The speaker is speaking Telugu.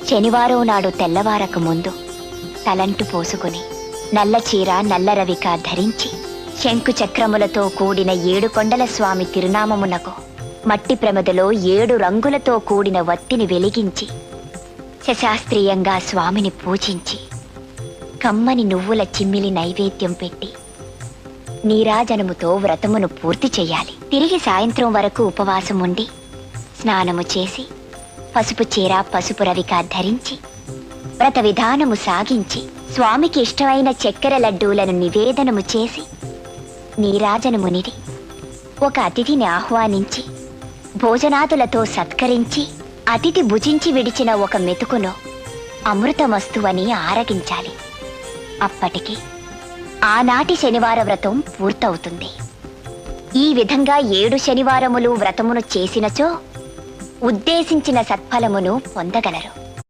శనివారం నాడు తెల్లవారక ముందు తలంటు పోసుకుని నల్ల చీర నల్ల రవిక ధరించి శంకు చక్రములతో కూడిన 7 కొండల స్వామి తిరునామమునకు మట్టి ప్రమదలో 7 రంగులతో కూడిన వత్తిని వెలిగించి శశాస్త్రీయంగా స్వామిని పూజించి కమ్మని నువ్వుల చిమ్మిలి నైవేద్యం పెట్టి నీరాజనముతో వ్రతమును పూర్తి చెయ్యాలి. తిరిగి సాయంత్రం వరకు ఉపవాసం ఉండి స్నానము చేసి పసుపు చీర పసుపు రవిక ధరించి వ్రత విధానము సాగించి స్వామికి ఇష్టమైన చక్కెర లడ్డూలను నివేదనము చేసి నీరాజనమునిది ఒక అతిథిని ఆహ్వానించి భోజనాదులతో సత్కరించి అతిథి భుజించి విడిచిన ఒక మెతుకును అమృతమస్తువని ఆరగించాలి. అప్పటికి ఆనాటి శనివార వ్రతం పూర్తవుతుంది. ఈ విధంగా 7 శనివారములు వ్రతమును చేసినచో ఉద్దేశించిన సత్ఫలమును పొందగలరు.